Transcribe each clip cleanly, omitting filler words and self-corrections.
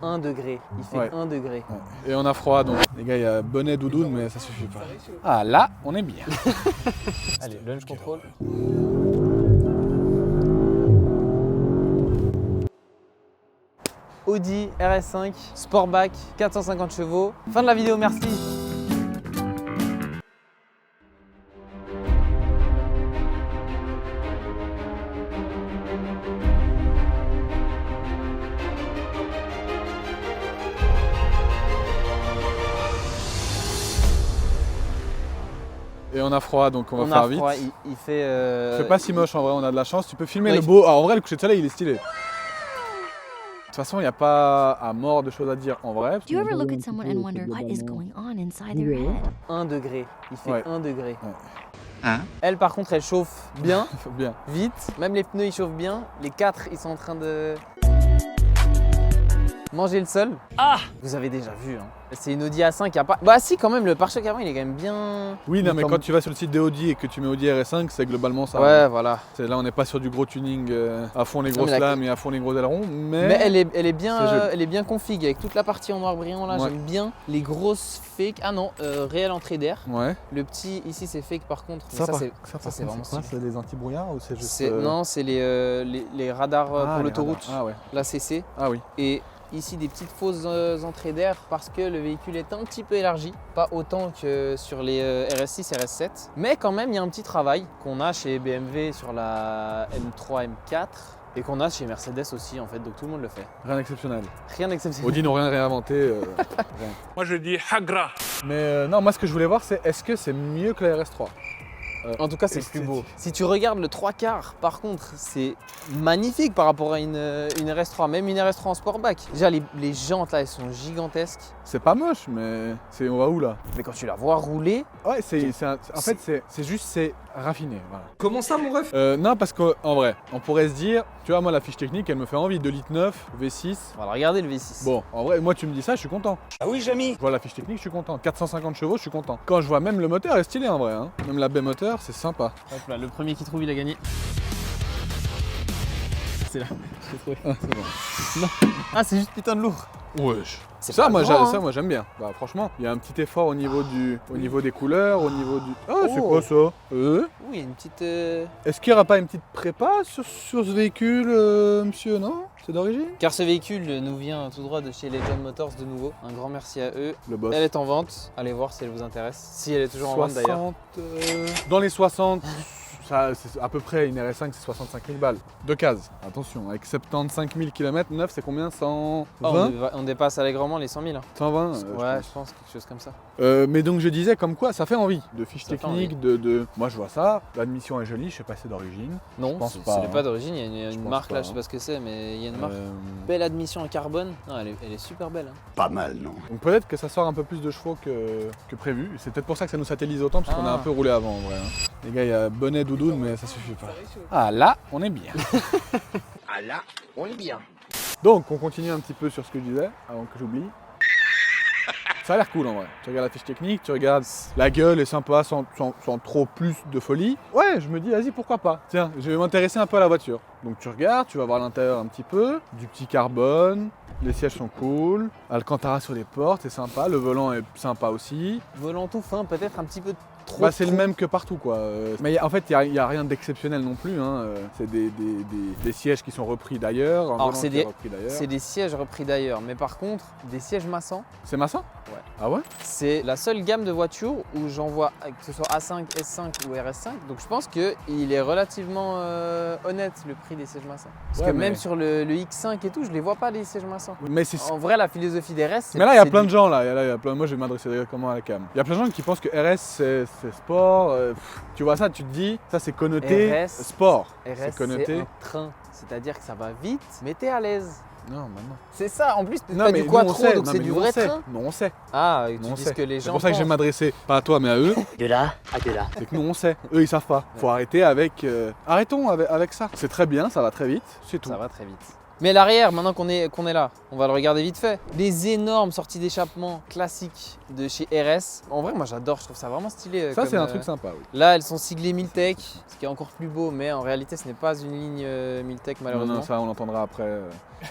1 degré, il fait Ouais. 1 degré. Ouais. Et on a froid, donc les gars, il y a bonnet, doudoune, mais ça suffit pas. Ah là, on est bien. Allez, launch control. Audi RS5 Sportback 450 chevaux. Fin de la vidéo, merci. Et on a froid, donc on va On faire a vite. froid, il fait. C'est pas si moche en vrai, on a de la chance. Tu peux filmer Oui. le beau. Ah, en vrai, le coucher de soleil, il est stylé. De toute façon, il n'y a pas à mort de choses à dire en vrai. Do you ever look at someone and wonder what is going on inside their head? 1 degré, il fait Ouais. 1 degré. Ouais. Hein? Elle par contre elle chauffe bien, Bien. vite, même les pneus ils chauffent bien, les 4 ils sont en train de manger le sol. Ah! Vous avez déjà vu, hein. C'est une Audi A5 qui a pas... Bah si quand même, le pare-choc avant il est quand même bien... Oui, non, mais Comme- quand tu vas sur le site des Audi et que tu mets Audi RS5, c'est globalement ça. Ouais voilà. Là, on n'est pas sur du gros tuning à fond les Non, grosses mais la- lames et à fond les gros ailerons, mais, Mais elle est c'est bien, joli. elle est bien config avec toute la partie en noir brillant là, Ouais. j'aime bien. Les grosses fake, ah non, réelle entrée d'air. Ouais. Le petit ici c'est fake par contre, mais ça c'est vraiment stylé. c'est des anti-brouillards ou c'est juste. Non, c'est les radars pour l'autoroute, Ah ouais. la CC. Ah oui. Et ici des petites fausses entrées d'air parce que le véhicule est un petit peu élargi, pas autant que sur les RS6, RS7. Mais quand même, il y a un petit travail qu'on a chez BMW sur la M3, M4 et qu'on a chez Mercedes aussi en fait, donc tout le monde le fait. Rien d'exceptionnel. Rien d'exceptionnel. Audi n'ont rien réinventé. Rien. Moi je dis hagra. Mais non, moi ce que je voulais voir, c'est est-ce que c'est mieux que la RS3 En tout cas, c'est le plus beau. Si tu regardes le 3/4, par contre, c'est magnifique par rapport à une RS3, même une RS3 en Sportback. Déjà, les jantes là, elles sont gigantesques. C'est pas moche, mais on va où là? Mais quand tu la vois rouler, Ouais, en fait, c'est juste, c'est raffiné. Voilà. Comment ça mon ref? Non, parce qu'en vrai, on pourrait se dire, tu vois, moi la fiche technique, elle me fait envie. 2 litres 9, V6. on va regarder le V6. Bon, en vrai, moi tu me dis ça, je suis content. Ah oui Jamy. Je vois la fiche technique, je suis content. 450 chevaux, je suis content. Quand je vois même le moteur, elle est stylé en vrai. Hein. Même la baie moteur, c'est sympa. Hop là, le premier qui trouve, il a gagné. C'est là, j'ai trouvé. Ah, c'est bon. Non. Ah, c'est juste putain de lourd. Wesh. C'est Ça, pas moi, grand, ça, hein. moi j'aime bien. Bah franchement, il y a un petit effort au niveau des couleurs, au niveau du. Ah, c'est Oh. quoi ça Oui, il y a une petite. Est-ce qu'il n'y aura pas une petite prépa sur ce véhicule, monsieur, non? C'est d'origine? Car ce véhicule nous vient tout droit de chez Legend Motors de nouveau. Un grand merci à eux. Le boss. Elle est en vente. Allez voir si elle vous intéresse. Si elle est toujours en vente d'ailleurs. 60, dans les 60, ça, c'est à peu près une RS5, c'est 65 000 balles. Deux cases, attention, avec 75 000 km, neuf, c'est combien? 120? On dépasse allègrement les 100 000. Hein. 120 Ouais, je je pense quelque chose comme ça. Mais donc je disais comme quoi ça fait envie de fiches Ça fait techniques, de. Moi je vois ça, l'admission est jolie, je sais pas si c'est d'origine. Non, pense ce pas, n'est hein. pas d'origine. Il y a Je une pense marque pas, là, je hein. sais pas ce que c'est, mais il y a une marque. Euh, Belle admission en carbone. Non, elle est super belle. Hein. Pas mal, non? Donc peut-être que ça sort un peu plus de chevaux que prévu. C'est peut-être pour ça que ça nous satellise autant, parce qu'on a Ah. un peu roulé avant en vrai. Hein. Les gars, il y a bonnet, doudoune, mais ça suffit pas. Ah là, on est bien. Ah là, on est bien. Donc on continue un petit peu sur ce que je disais, avant que j'oublie. Ça a l'air cool en vrai. Tu regardes la fiche technique, tu regardes la gueule est sympa sans trop plus de folie. Ouais, je me dis, vas-y, pourquoi pas. Tiens, je vais m'intéresser un peu à la voiture. Donc tu regardes, tu vas voir l'intérieur un petit peu, du petit carbone, les sièges sont cool, Alcantara sur les portes, c'est sympa, le volant est sympa aussi. Volant tout fin, peut-être un petit peu trop. Bah, c'est le trop. même que partout quoi. Mais en fait, il n'y a rien d'exceptionnel non plus. Hein. C'est des sièges qui sont repris d'ailleurs. un Alors, volant c'est qui est des- repris d'ailleurs. C'est des sièges repris d'ailleurs, mais par contre, des sièges massants. C'est Massa? Ouais. Ah ouais? C'est la seule gamme de voitures où j'en vois, que ce soit A5, S5 ou RS5. Donc je pense qu'il est relativement honnête le prix des sièges massants. Parce Ouais, que mais- même sur le X5 et tout, je les vois pas les sièges massants. Mais c'est. En vrai, la philosophie des RS, c'est. Mais là, il y a c'est plein du- de gens là. Il y a plein... Moi, je vais m'adresser directement à la cam. Il y a plein de gens qui pensent que RS c'est sport. Tu vois ça, tu te dis, ça c'est connoté RS, sport. RS, C'est c'est connoté. un train. C'est-à-dire que ça va vite, mais t'es à l'aise. Non, maintenant. C'est ça, en plus, Non, t'as mais du nous, on quattro, sait. donc Non, c'est mais du nous, on vrai sait. train. Nous, on sait. Ah, Nous, tu on dis sait. ce que les gens C'est pour ça que je vais pensent. m'adresser, pas à toi, mais à eux. De là à de là. C'est que nous, on sait. Eux, ils savent pas. Faut arrêter avec. Arrêtons avec ça. C'est très bien, ça va très vite. C'est tout. Ça va très vite. Mais l'arrière, maintenant qu'on est là, on va le regarder vite fait. Les énormes sorties d'échappement classiques de chez RS. En vrai, moi j'adore, je trouve ça vraiment stylé. Ça, comme, c'est un truc sympa, oui. Là, elles sont siglées Miltech, ce qui est encore plus beau, mais en réalité, ce n'est pas une ligne Miltech malheureusement. Non, ça, on l'entendra après.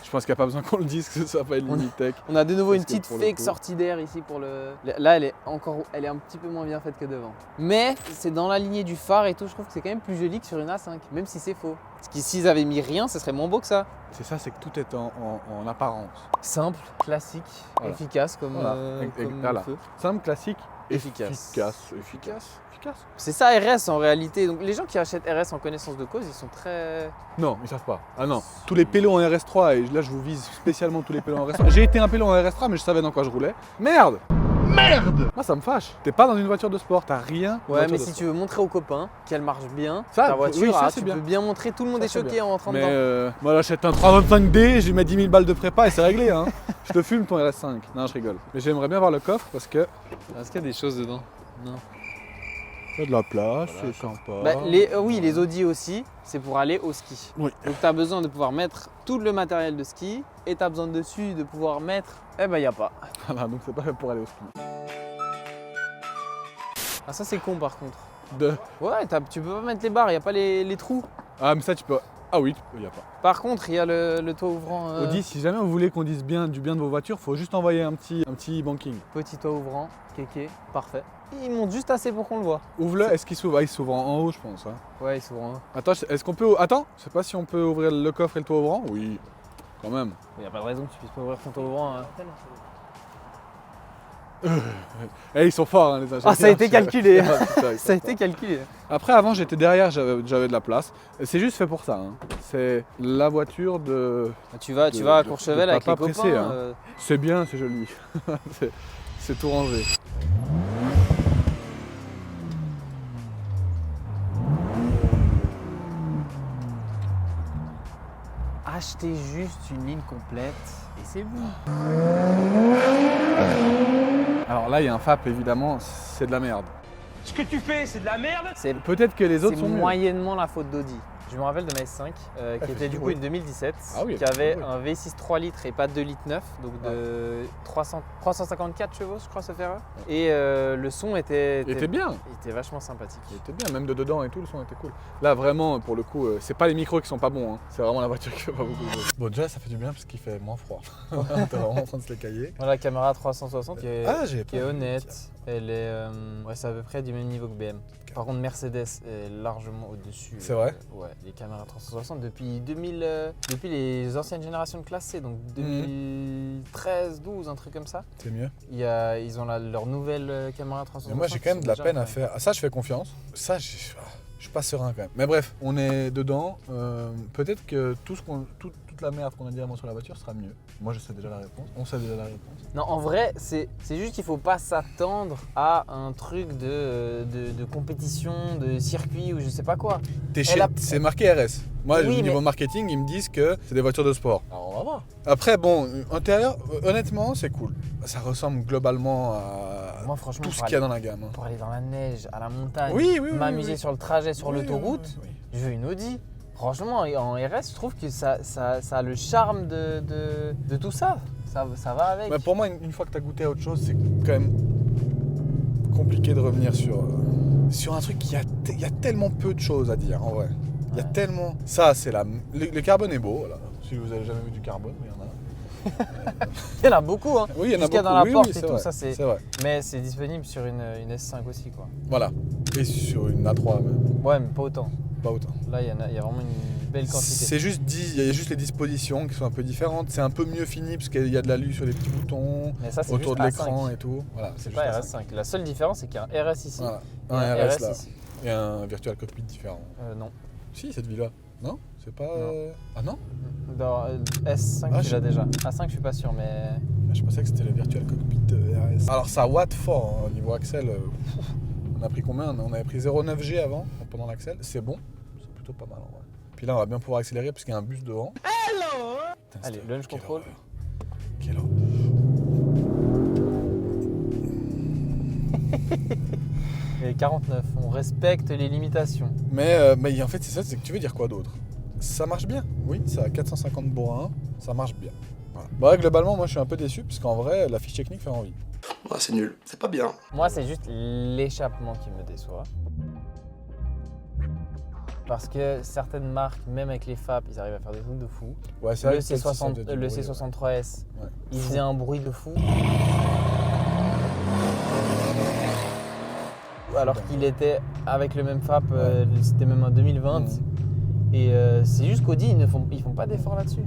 Je pense qu'il n'y a pas besoin qu'on le dise que ça va pas être une Miltech. On a de nouveau Parce une que petite pour le fake coup- sortie d'air ici pour le. Là, elle est un petit peu moins bien faite que devant. Mais c'est dans la lignée du phare et tout, je trouve que c'est quand même plus joli que sur une A5, même si c'est faux. Parce que s'ils avaient mis rien, ce serait moins beau que ça. C'est ça, c'est que tout est en apparence. Simple, classique, Voilà. efficace comme, Voilà. comme Voilà. feu. Simple, classique, Efficace. Efficace. C'est ça RS en réalité. Donc les gens qui achètent RS en connaissance de cause, ils sont très. Non, ils savent pas. Ah non, tous les pélos en RS3, et là je vous vise spécialement tous les pélos en RS3. J'ai été un pélo en RS3, mais je savais dans quoi je roulais. Merde. Moi ça me fâche. T'es pas dans une voiture de sport, t'as rien. Ouais, mais si tu veux montrer aux copains qu'elle marche bien, Ça, ta voiture, oui, ça, ah, c'est tu bien. peux bien montrer. Tout le monde Ça, est c'est choqué bien. en rentrant Mais dedans. moi j'achète un 325D, je lui mets 10 000 balles de prépa et c'est réglé. Hein. Je te fume ton RS5. Non, je rigole. Mais j'aimerais bien voir le coffre parce que Est-ce qu'il y a des choses dedans? Non. il y a de la place, c'est sympa. Bah, oui, les Audi aussi, c'est pour aller au ski. Oui. Donc tu as besoin de pouvoir mettre tout le matériel de ski et tu as besoin dessus de pouvoir mettre. Eh ben, il n'y a pas. Voilà, donc c'est pas fait pour aller au ski. Ah, ça, c'est con par contre. Ouais. Tu peux pas mettre les barres, il n'y a pas les trous. Ah, mais ça tu peux. Ah oui, il n'y a pas. Par contre, il y a le toit ouvrant. Audi, si jamais vous voulez qu'on dise du bien de vos voitures, faut juste envoyer un petit banking. Petit toit ouvrant, kéké, parfait. Il monte juste assez pour qu'on le voit. Ouvre-le, est-ce qu'il s'ouvre? Ah, il s'ouvre en haut, je pense. Hein. Ouais, il s'ouvre en haut. Attends, est-ce qu'on peut. Attends, je sais pas si on peut ouvrir le coffre et le toit ouvrant. Oui, quand même. Il n'y a pas de raison que tu puisses pas ouvrir ton toit ouvrant. Hein. Eh, ils sont forts, hein, les ingénieurs. Ah, ça a été calculé. Ah, putain, ils sont Ça a forts. été calculé. Après, avant, j'étais derrière, j'avais de la place. C'est juste fait pour ça. Hein. C'est la voiture de. Tu vas De- à de- Courchevel de avec les papa copains. pressé, hein. C'est bien, c'est joli. C'est tout rangé. Achetez juste une ligne complète et c'est bon. Alors là, il y a un FAP, évidemment, c'est de la merde. Ce que tu fais, c'est de la merde. C'est Peut-être que les autres sont mieux. moyennement la faute d'Audi. Je me rappelle de ma S5 qui était du coup oui. une 2017, Ah oui, qui avait oui. un V6 3 litres et pas 2 litres 9, donc de 354 chevaux je crois ce faire. Et le son était bien. il était vachement sympathique. Il était bien, même de dedans et tout, le son était cool. Là, vraiment, pour le coup, c'est pas les micros qui sont pas bons, hein. C'est vraiment la voiture qui fait pas beaucoup de bruit. Bon, déjà, ça fait du bien parce qu'il fait moins froid. T'es vraiment en train de se les cailler. Voilà, la caméra 360 qui est, Ah, j'ai qui est pas vu, honnête, tiens. elle est c'est à peu près du même niveau que BM. Par contre Mercedes est largement au-dessus. C'est vrai Ouais, les caméras 360 depuis 2000, depuis les anciennes générations de classe C, donc 2013, 12, un truc comme ça. C'est mieux. Ils ont leur nouvelle caméra 360. Mais moi, j'ai quand même de la peine à faire. Ah, ça, je fais confiance. Ça, je suis pas serein quand même. Mais bref, on est dedans. Peut-être que toute la merde qu'on a dit avant sur la voiture sera mieux. Moi, je sais déjà la réponse. On sait déjà la réponse. Non, en vrai, c'est juste qu'il faut pas s'attendre à un truc de compétition, de circuit ou je sais pas quoi. C'est marqué RS. Moi, Oui, au niveau mais- marketing, ils me disent que c'est des voitures de sport. Alors on va voir. Après, bon, intérieur, honnêtement, c'est cool. Ça ressemble globalement à Moi franchement, tout ce pour qu'il y a dans la gamme. Hein. pour aller dans la neige, à la montagne, Oui, oui, oui, m'amuser oui. sur le trajet, sur Oui, l'autoroute, oui, oui. je veux une Audi. Franchement, en RS, je trouve que ça a le charme de tout ça. Ça va avec. Mais pour moi, une fois que tu as goûté à autre chose, c'est quand même compliqué de revenir sur un truc qui il y a tellement peu de choses à dire en vrai. Il y a Ouais. tellement. Ça, c'est le carbone est beau, voilà. Si vous avez jamais vu du carbone, mais il y en a. Il y en a beaucoup, hein. Oui, il y en a Jusqu'à beaucoup. dans la Oui, porte oui, et c'est tout vrai. ça, c'est. vrai. Mais c'est disponible sur une S5 aussi, quoi. Voilà. Et sur une A3 même. Ouais, mais pas autant. Pas autant. Là, il y a vraiment une belle quantité. C'est juste il y a juste les dispositions qui sont un peu différentes. C'est un peu mieux fini parce qu'il y a de l'alu sur les petits boutons, Mais ça, c'est autour juste de l'écran A5. et tout. Voilà, C'est juste pas la RS5. La seule différence, c'est qu'il y a un RS ici. Voilà. et Un RS là. ici. Et un virtual cockpit différent. Non. Si, cette vie-là. Non? C'est pas. Non. Ah non? Dans S5, Ah, tu l'as déjà. A5, je suis pas sûr, mais. Je pensais que c'était le virtual cockpit RS. Alors ça watt fort hein, niveau Axel. On a pris combien? On avait pris 0,9 G avant, pendant l'Axel. C'est bon. C'est plutôt pas mal en vrai. Puis là, on va bien pouvoir accélérer parce qu'il y a un bus devant. Putain, Allez, c'était- launch quelle control. horreur. Quelle horreur. Et 49, on respecte les limitations. Mais en fait, c'est ça, c'est que tu veux dire quoi d'autre? Ça marche bien, oui, c'est à 450 bourrins, ça marche bien. Voilà. Bah ouais, globalement, moi je suis un peu déçu, parce qu'en vrai, la fiche technique fait envie. Ouais, c'est nul, c'est pas bien. Moi, c'est juste l'échappement qui me déçoit. Parce que certaines marques, même avec les FAP, ils arrivent à faire des trucs de fou. Ouais, c'est vrai Le, que ça C60, faisait du le bruit, C63S, ouais. il faisait un bruit de fou. Alors qu'il était avec le même FAP, c'était même en 2020. Et c'est juste qu'Audi, ils font pas d'efforts là-dessus.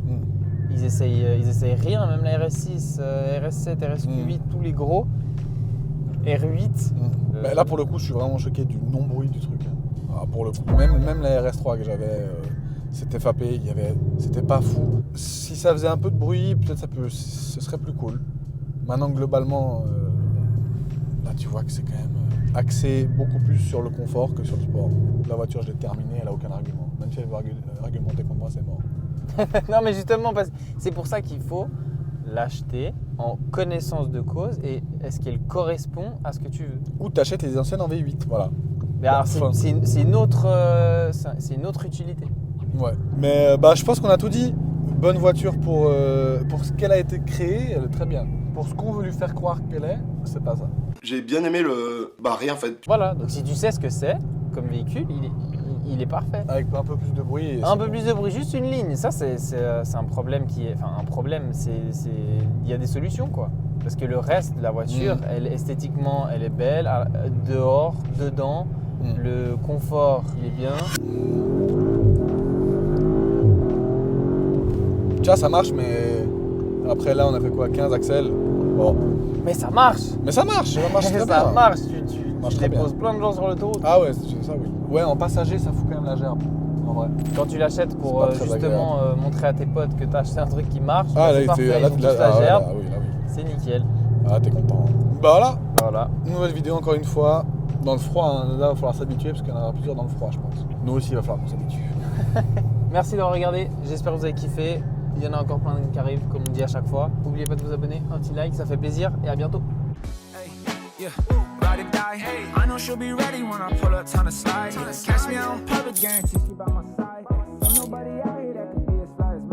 Ils essayent rien, même la RS6, RS7, RS8, tous les gros. R8. Bah, là, pour le coup, je suis vraiment choqué du non-bruit du truc. Ah, pour le coup, même la RS3 que j'avais, c'était fapé, c'était pas fou. Si ça faisait un peu de bruit, peut-être ce serait plus cool. Maintenant, globalement, là, tu vois que c'est quand même axé beaucoup plus sur le confort que sur le sport. La voiture, je l'ai terminée, elle a aucun argument. Même si elle veut argumenter contre moi, c'est mort. Non, mais justement, c'est pour ça qu'il faut l'acheter en connaissance de cause et est-ce qu'elle correspond à ce que tu veux. Ou t'achètes les anciennes en V8, voilà. Mais alors, Enfin. c'est une autre utilité. Ouais. Mais je pense qu'on a tout dit. Bonne voiture pour ce qu'elle a été créée, elle est très bien. Pour ce qu'on veut lui faire croire qu'elle est, c'est pas ça. J'ai bien aimé le... Bah rien en fait. Voilà, donc si tu sais ce que c'est comme véhicule, il est parfait. Avec un peu plus de bruit. Un peu plus de bruit, juste une ligne. Ça, c'est un problème qui est... Enfin, un problème, il y a des solutions, quoi. Parce que le reste de la voiture, esthétiquement, elle est belle. Dehors, dedans, le confort, il est bien. Tu vois, ça marche, mais après là, on a fait quoi, 15 axels. Bon. Mais ça marche. Mais ça marche, ça marche très bien. Ça marche, Marche tu très bien. déposes plein de gens sur l'autoroute. Ah ouais, c'est ça, oui. Ouais, en passager, ça fout quand même la gerbe, en vrai. Quand tu l'achètes pour C'est pas très justement montrer à tes potes que tu as acheté un truc qui marche, Ah, c'est là, parfait, là, ils ont tous la gerbe, oui, là, oui. c'est nickel. Ah, t'es content. Bah voilà, Voilà. nouvelle vidéo encore une fois. Dans le froid, hein. Là, il va falloir s'habituer parce qu'il y en aura plusieurs dans le froid, je pense. Nous aussi, il va falloir qu'on s'habitue. Merci d'avoir regardé, j'espère que vous avez kiffé. Il y en a encore plein qui arrivent, comme on dit à chaque fois. N'oubliez pas de vous abonner, un petit like, ça fait plaisir et à bientôt. Yeah, ride or die. Hey, I know she'll be ready when I pull up, time to slide. Catch me out in public, guaranteed by my